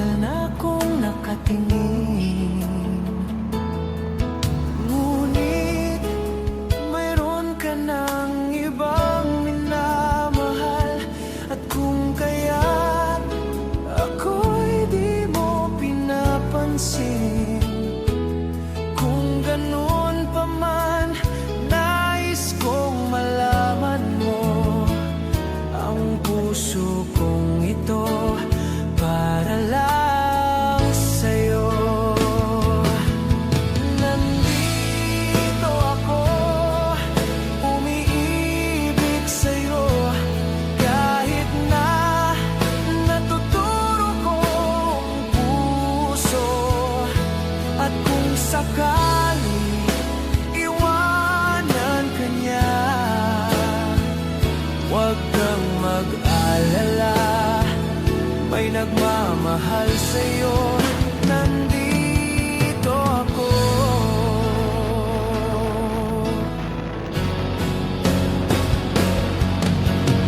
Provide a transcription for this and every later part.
Matagal na akong nakatingin, ngunit mayroon ka ng ibang minamahal. At kung kaya't ako'y di mo pinapansin, kung ganun pa man, nais kong malaman mo ang puso kong ito para lang sa'yo. Nandito ako, umiibig sa'yo, kahit na natuturo kong puso. At kung sakali iwanan ka niya, huwag kang mag-alala, may nagmamahal sa'yo. Nandito ako.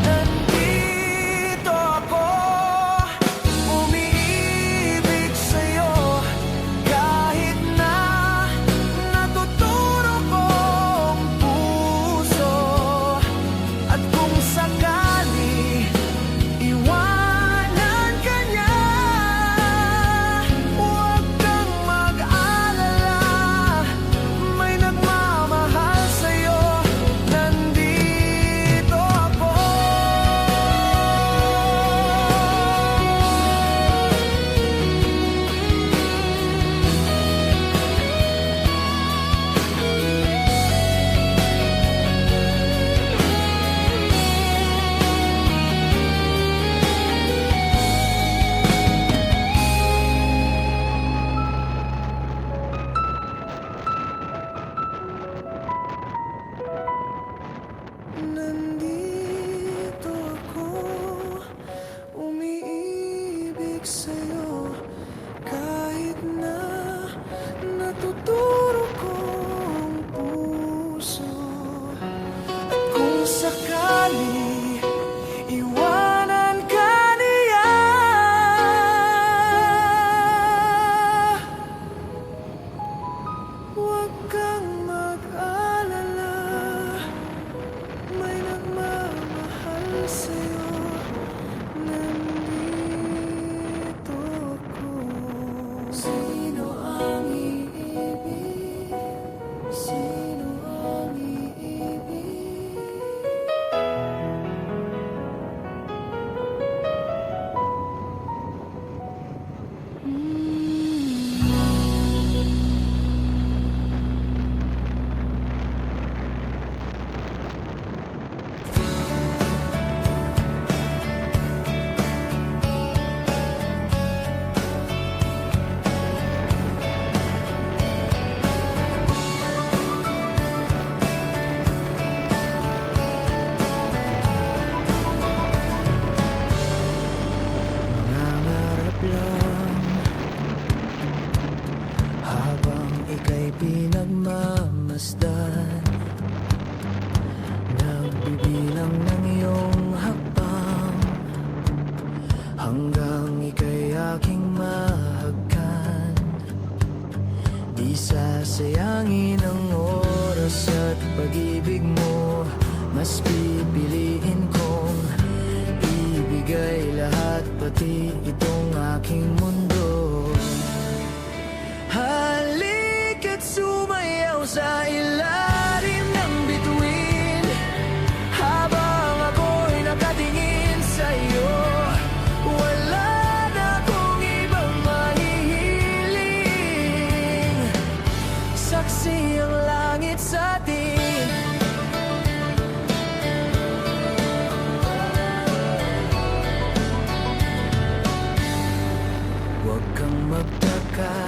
Nandito ako, umiibig sa'yo, kahit na natuturo kong puso. At kung sakali iwanan ka niya, huwag kang mag-alala, may nagmamahal sa'yo. Nandito ako. Nandito ako, umiibig sa'yo, kahit na natuturo kong puso. At kung sakali iwanan ka niya, huwag kang mag-alala, may nagmamahal sa'yo. Nandito ako. Sino ang iibig? Sino ang iibig? Nangarap lang habang ika'y pinagmamasdan, nagbibilang ng iyong hakbang, hanggang ika'y aking mahagkan. Di sasayangin ang oras at pag-ibig mo, mas pipiliin kong ibigay lahat, pati itong aking mundo. Halika't sumayaw sa ilalim ng bituin, habang ako'y nakatingin sa'yo. Wala na akong ibang mahihiling, saksi ang langit sa atin. Huwag kang magtaka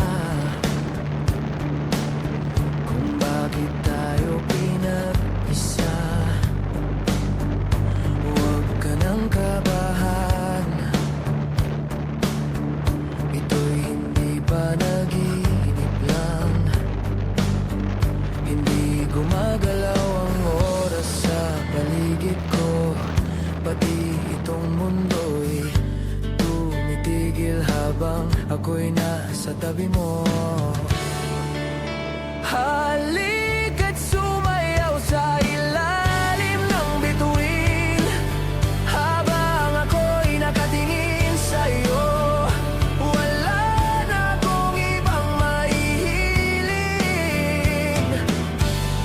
kung bakit tayo pinag-isa. Huwag ka nang kabahan, ito'y hindi pa naginip lang. Hindi gumagalaw ang oras sa paligid ko, pati itong mundo'y tumitigil habang ako'y nasa tabi mo. Halika't sumayaw sa ilalim ng bituin, habang ako'y nakatingin sa'yo. Wala na akong ibang mahihiling,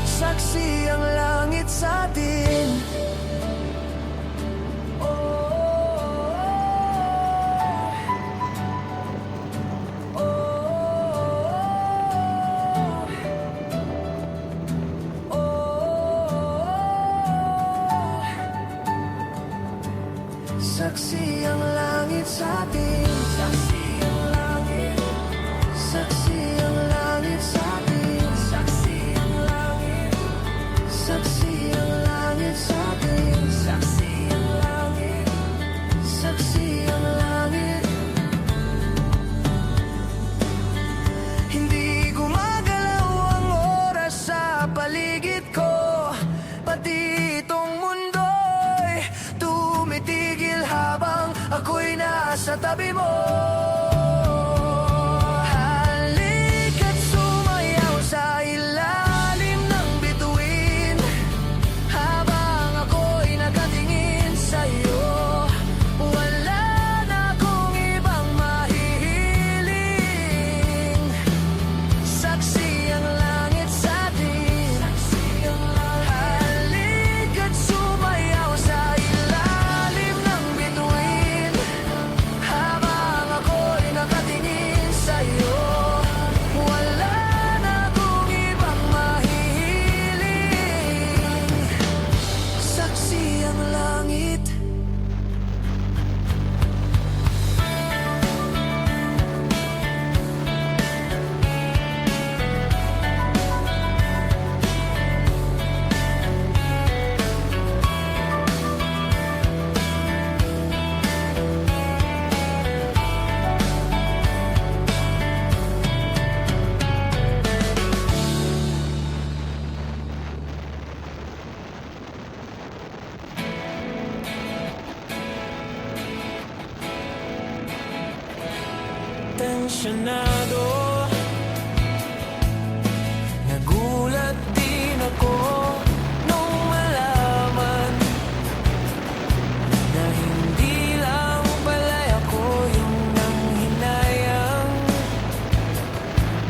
saksi ang langit sa atin. Saksi ang langit sa atin. Saksi ang langit. Saksi ang langit sa atin. Saksi ang langit. Saksi ang langit sa atin. Saksi ang langit. Saksi ang langit. Hindi gumagalaw ang oras sa paligid ko, pati itong mundo'y tumitigil habang ako'y nasa tabi mo. Halika't sumayaw sa ilalim ng bituin, habang ako'y nakatingin sa'yo. Wala na akong ibang mahihiling, saksi ang langit sa atin. Halika't sumayaw sa ilalim ng bituin, habang ako'y nakatingin sa'yo. Wala na akong ibang mahihiling, saksi ang langit. Tensyonado, nagulat din ako nung malaman na hindi lang pala'y ako yung nanghinayang.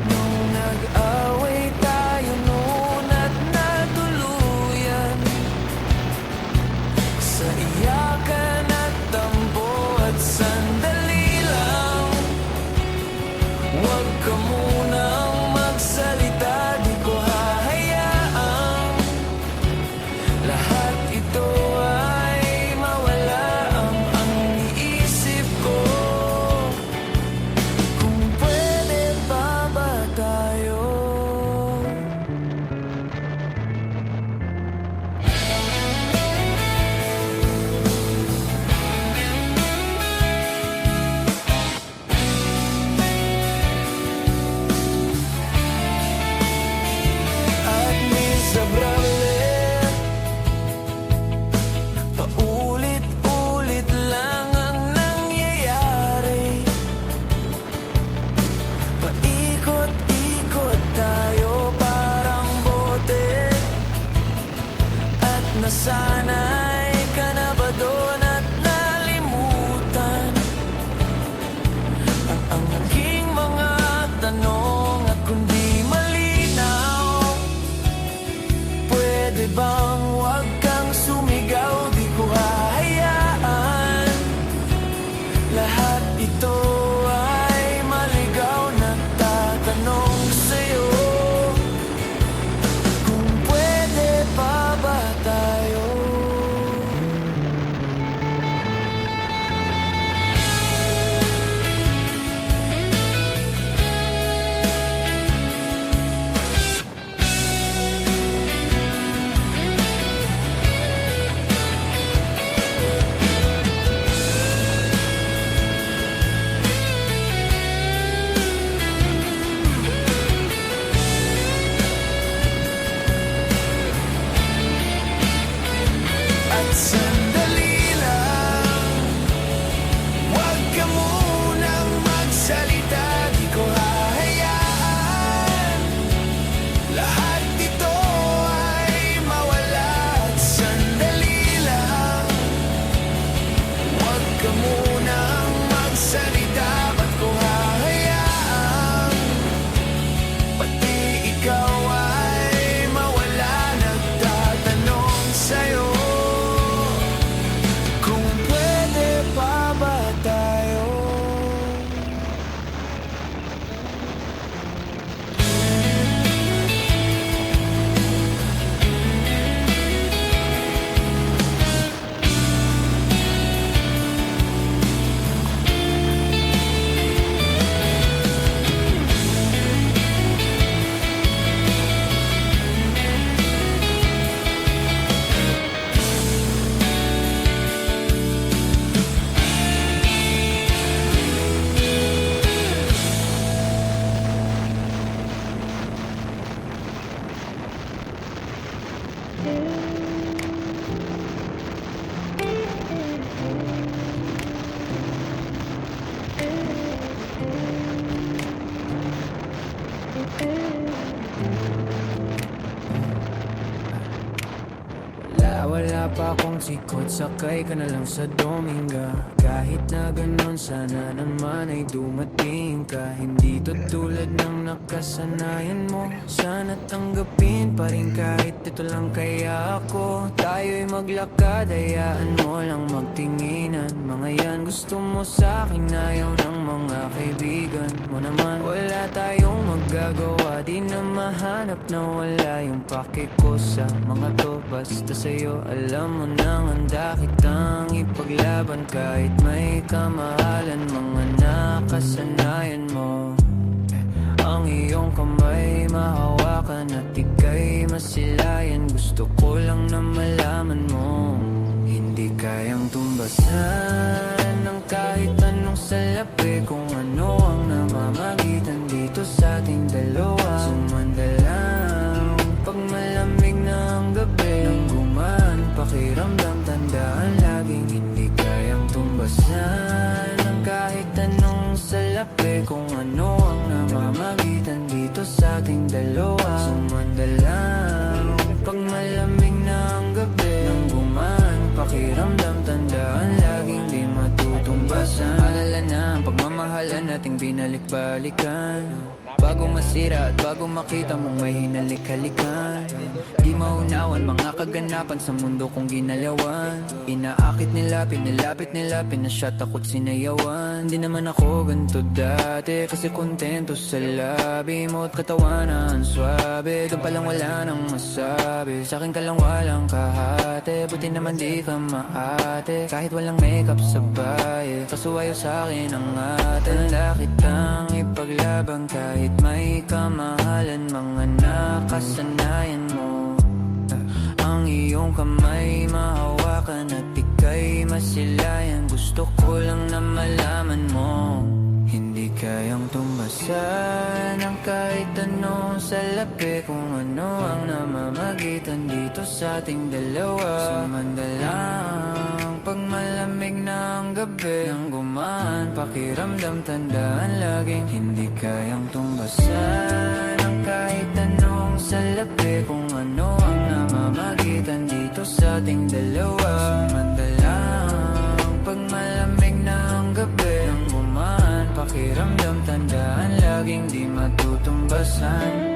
Nung nag-away tayo noon at natuluyan sa iyakan at tampo at sandali lang. Huwag ka munang magsalita, di ko hahayaan lahat ito ay mawala ang iniisip ko. Kung pwede pa ba tayo? pa akong sikot, sakay ka na lang sa Dominga. Kahit na ganun, sana naman ay dumating ka. Hindi to tulad ng nakasanayan mo. Sana tanggapin pa rin kahit ito lang kaya ako. Tayo'y maglakad, hayaan mo lang magtinginan. Mga yan gusto mo sa'kin, ayaw ng mga kaibigan mo naman. Wala tayong magagawa, di na mahanap na wala yung pake ko sa mga to. Basta sa'yo, alam mo nang handa kitang ipaglaban. Kahit may kamahalan, mga nakasanayan mo. Ang iyong kamay mahawakan at ika'y masilayan. Gusto ko lang na malaman mo, hindi kayang tumbasan ng kahit anong salapi. Kung ano ang namamagitan dito sa ating dalawa. Sumanda lang pag malamig na ang gabi. Nang gumaan pakiramdam, tandaan laging hindi kayang tumbasan ng kahit anong salapi. Kung ano ang namamagitan dito sa ating dalawa. Sumanda lang pag malamig na ang gabi. Nang gumaan pakiramdam, tandaan laging di matutumbasan. Alala na ang pagmamahalan nating binalik-balikan. Bago masira at bago makita mong may hinalik-halikan. Di maunawan mga kaganapan sa mundo kong ginalawan. Inaakit nila, pinilapit nila, pinasyat ako't sinayawan. Di naman ako ganito dati, kasi kontento sa labi mo at katawan na ang swabe. Doon palang wala nang masabi, sa'kin ka lang walang kahate. Buti naman di ka maate, kahit walang makeup sa baye. Kaso ayaw sa'kin ang ate. Tanda kitang ipaglaban kahit may kamahalan, mga nakasanayan mo. Ang iyong kamay mahawakan at ika'y masilayan. Gusto ko lang na malaman mo, hindi kayang tumbasan ng kahit anong salapi. Kung ano ang namamagitan dito sa ating dalawa. Sumanda lang pag malamig na ang gabi. Nang gumaan pakiramdam, tandaan laging hindi kayang tumbasan ng kahit anong salapi. Kung ano ang namamagitan dito sa ating dalawa. Sumanda lang pag malamig na ang gabi. Nang gumaan pakiramdam, tandaan laging di matutumbasan.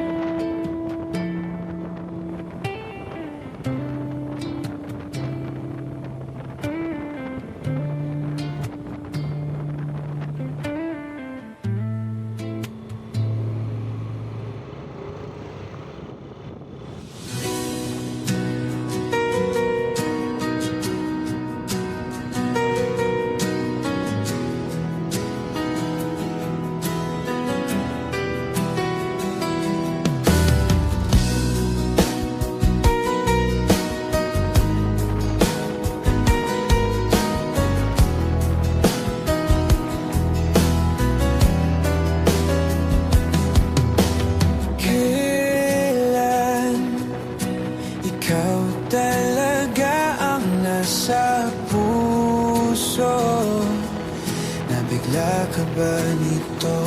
Nabigla ka ba nito?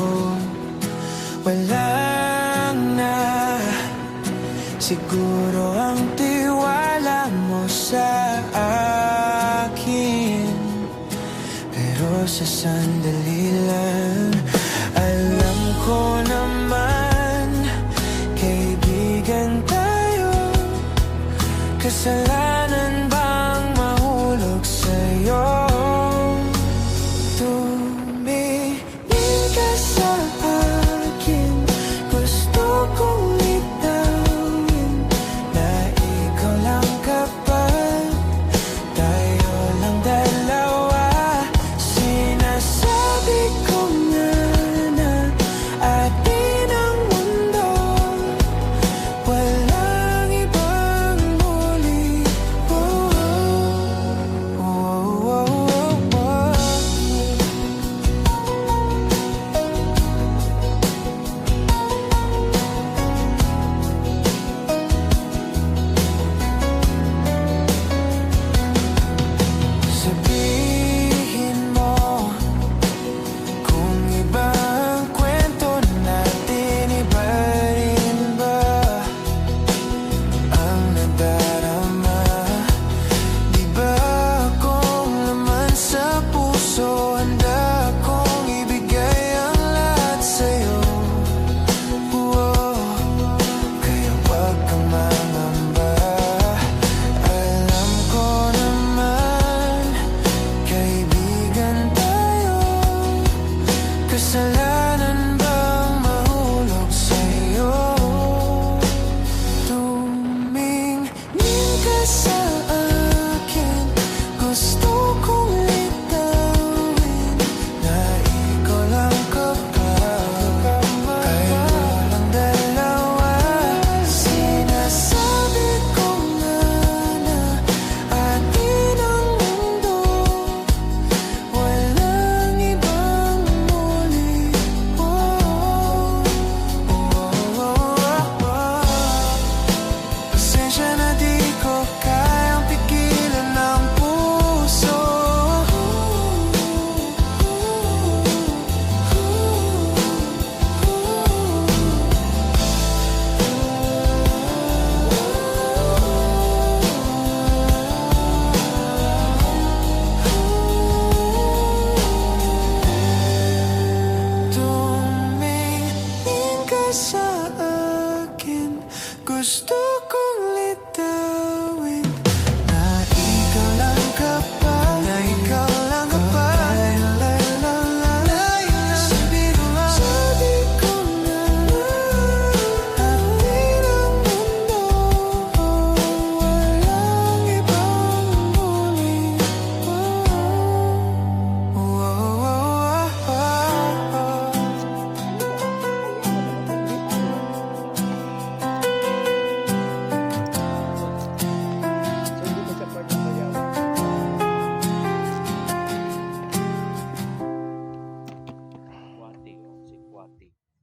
Wala na siguro ang tiwala mo sa akin. Pero sa sandali lang, alam ko naman kaibigan tayo. Kasalanan bang mahulog sa'yo?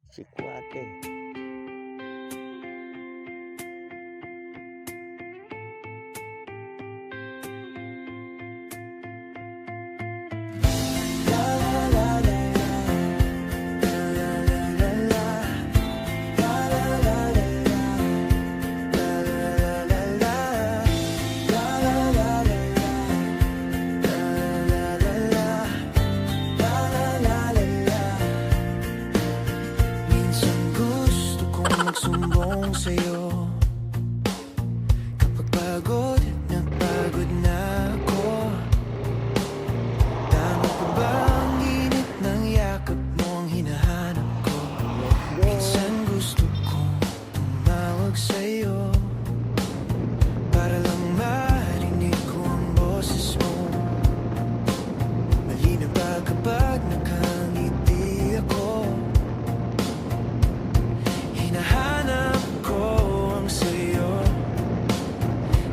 Si Kuwate. Minsan gusto kong magsumbong sa'yo kapag pagod na ako. Tama pa ba ang init ng yakap mo ang hinahanap ko? Minsan gusto kong tumawag sa'yo para lang marinig ko ang boses mo. Mali na ba kapag nakangiti ako? Hinahanap ko ang sayo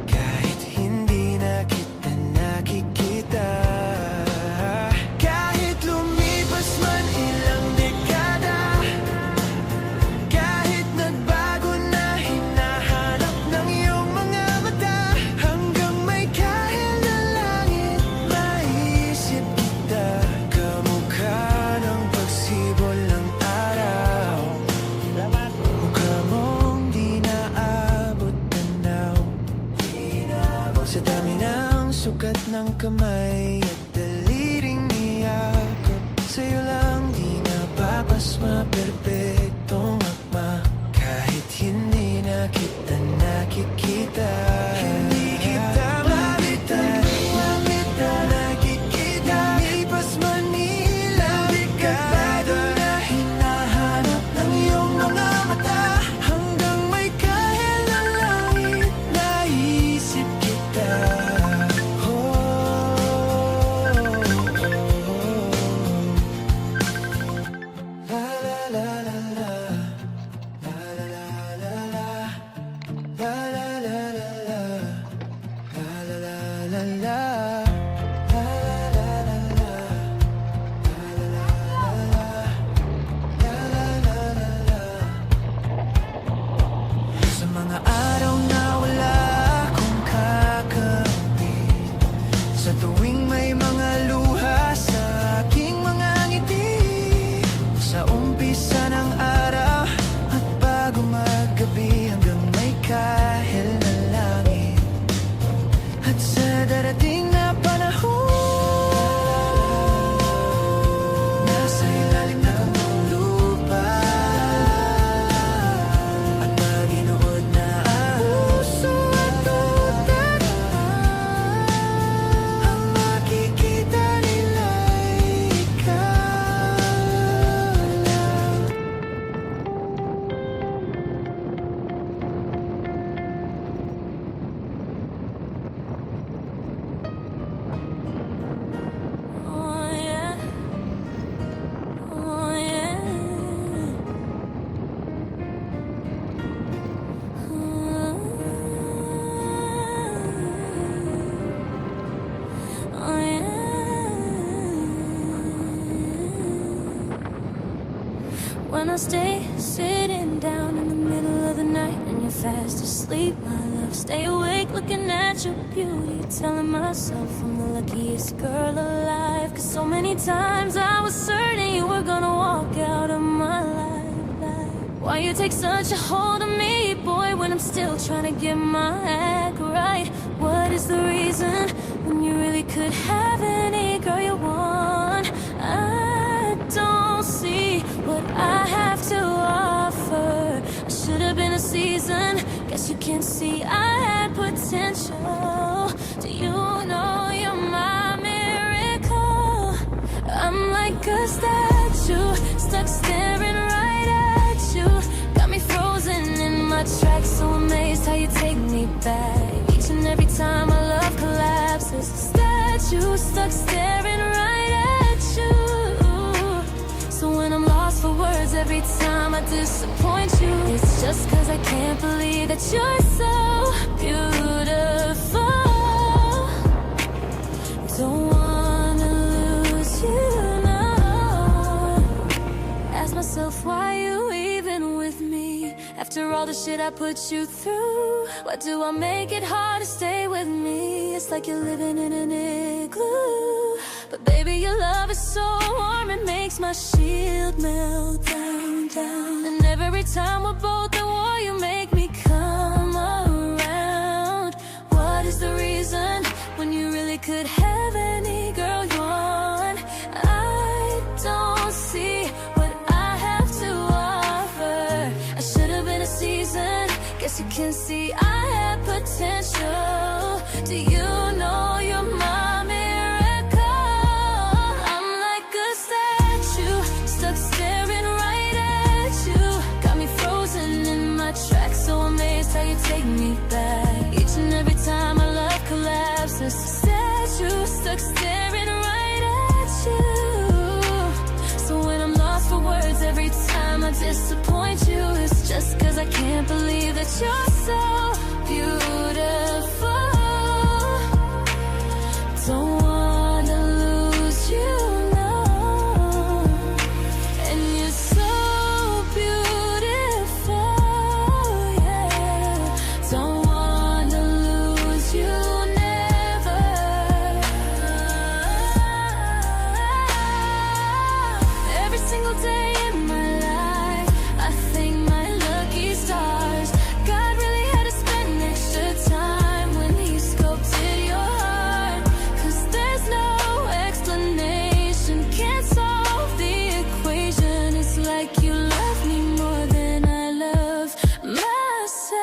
kahit hindi na kita nakikita. Kahit lumipas man ilang dekada, kahit nagbago na hinahanap ng iyong mga mata, hanggang may kahit na langit maisip kita. Kamukha ng pagsibol ng araw, mukha mong di naabot tanaw. Sa dami ng sukat ng kamay at daliring niyakap, sa'yo lang di napapasma, perpektong akma. Kahit hindi na kita nakikita, hindi kita mabitan, nakikita. Lipas man ilang dekada na hinahanap ng iyong mga mata, hanggang may kahit na langit naisip kita. La la la la la, la la la la la, la la la la la, la la la la la, la la la la la, la la la la. Sa mga araw na wala akong kakamit, sa tuwing may mga luha sa aking mga ngiti, sa umpisa ng araw at bago maggabi, hanggang may kahil na langit, at sa darating na panahon, nasa ilalim na ng lupa, at maginood na ang puso at utak, ang makikita nila ikaw lang. Oh yeah, oh yeah, oh yeah. When I stay sitting down in the middle of the night and you're fast asleep, my love, stay awake looking at your beauty, telling myself I'm the luckiest girl alive. 'Cause so many times I was certain you were gonna walk out of my life. Why you take such a hold of me, boy, when I'm still trying to get my act right? What is the reason when you really could have any girl you want? I don't see what I have to offer. I should have been a season. Guess you can't see I had potential. Do you know you're my miracle? I'm like a statue, stuck staring right at you. Got me frozen in my tracks, so amazed how you take me back. Each and every time our love collapses, statue stuck staring right at you. So when I'm lost for words every time I disappoint you, it's just 'cause I can't believe that you're so beautiful. Don't wanna lose you now. Ask myself why you After all the shit I put you through, why do I make it hard to stay with me? It's like you're living in an igloo. But baby, your love is so warm, it makes my shield melt down, down. And every time we're both at war, you make me come around. What is the reason when you really could have any girl you want? I don't see what I have to offer. I should have been a season. Guess you can see I had potential. Do you know you're my miracle? I'm like a statue, stuck staring right at you. Got me frozen in my tracks, so amazed how you take me back. Each and every time our love collapses, statue, stuck staring right at you. So when I'm lost for words, every time I disappoint you, it's just cause I can't believe that you're so beautiful. Don't wanna lose you, no. And you're so beautiful, yeah. Don't wanna lose you, never. Every single day in my life, I thank my lucky stars. God really had to spend extra time when he sculpted your heart. Cause there's no explanation, can't solve the equation. It's like you love me more than I love myself.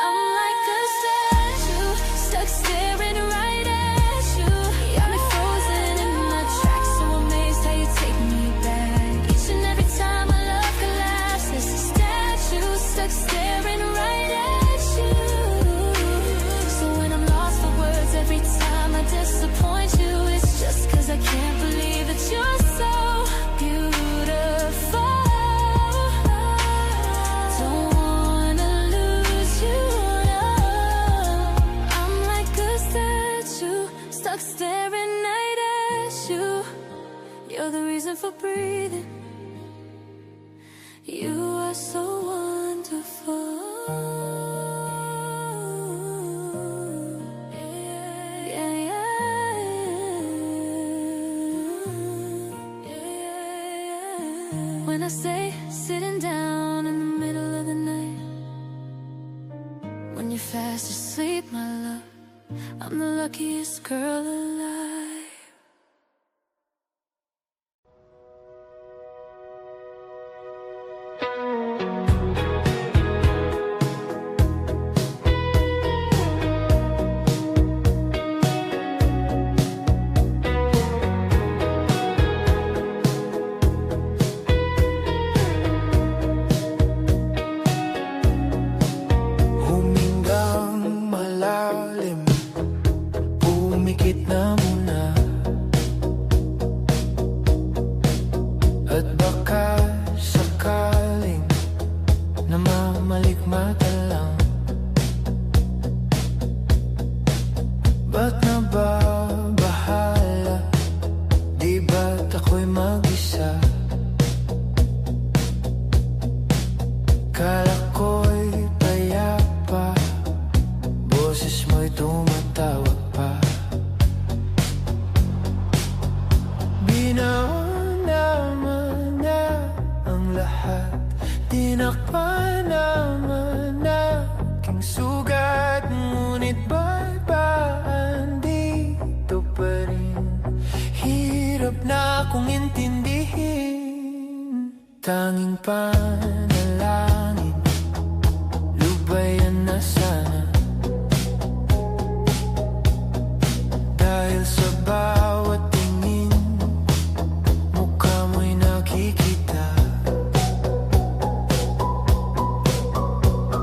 I'm like a statue, stuck staring right at you. Got me frozen in my tracks, so amazed how you take me back. Each and every time my love collapses, a statue stuck staring right at you. So when I'm lost for words, every time I disappoint you, it's just cause I can't believe that you're so beautiful. Don't wanna lose you, no. I'm like a statue, stuck staring right at you. You're the reason for breathing. You are so wonderful. Yeah, yeah, yeah. When I stay sitting down in the middle of the night, when you're fast asleep, my love, I'm the luckiest girl alive. Huminggang malalim, pumikit na muna. At baka sakaling namamalikmata lang. Ba't nababahala? Di ba't ako'y mag-isa? Kala ko'y payapa, boses mo'y tumatawag pa. Binaon naman na ang lahat, tinakpan naman na aking sugat. Ngunit ba't ba andito pa rin? Hirap na akong intindihin. Tanging panalangin, lubayan na sana. Dahil sa bawat tingin, mukha mo'y nakikita.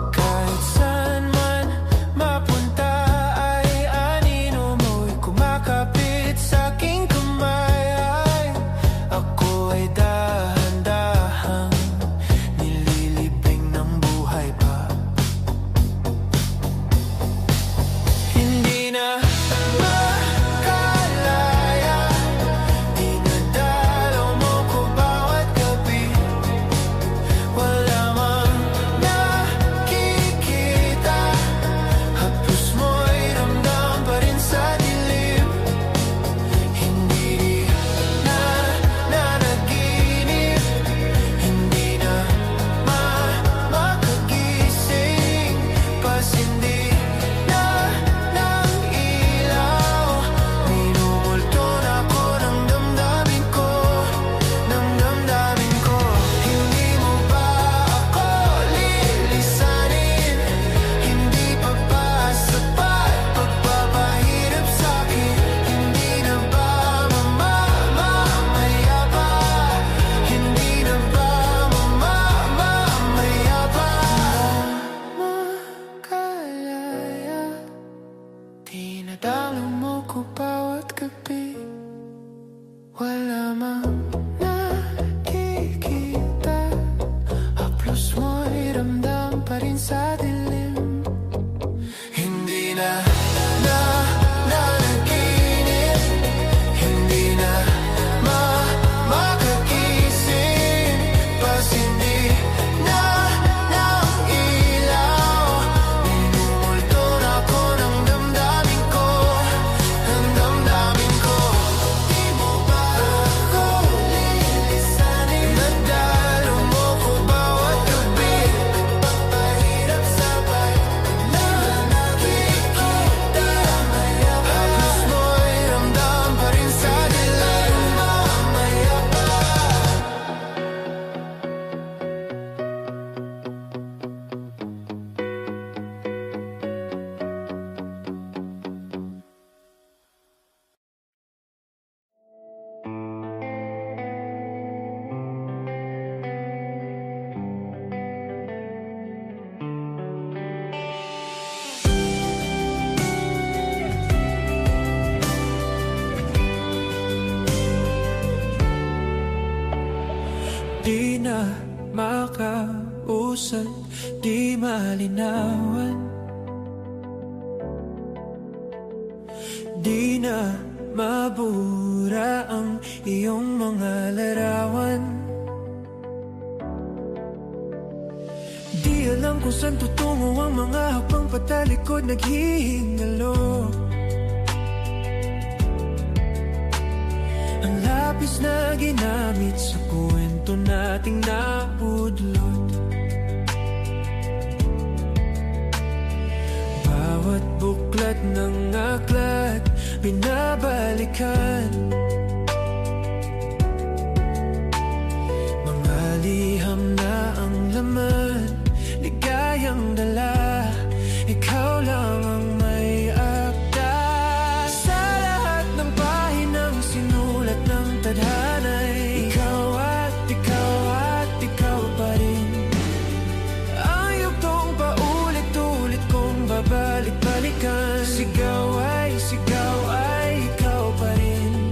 Kahit saan man mapunta ay anino mo'y kumakapit sa aking kamay. Ay, ako ay dahan-dahang nililibot. makausad, di malinawan. Di na mabura ang iyong mga larawan. Di alam kung saan tutungo ang mga hakbang patalikod, naghihingalo. Ang lapis na ginamit sa kwento nating naudlot. Bawat buklat ng aklat binabalikan. Mga liham na ang laman, ligayang dala, ikaw lang ang may akda. Sa lahat ng pahinang sinulat ng tadhana'y ikaw at ikaw at ikaw pa rin. Ang yugtong paulit-ulit kong babalik-balikan. Sigaw ay ikaw pa rin.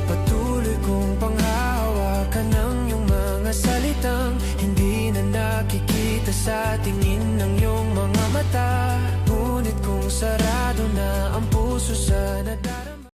Patuloy kong panghahawakan ng iyong mga salitang hindi na nakikita sa tingin ng iyong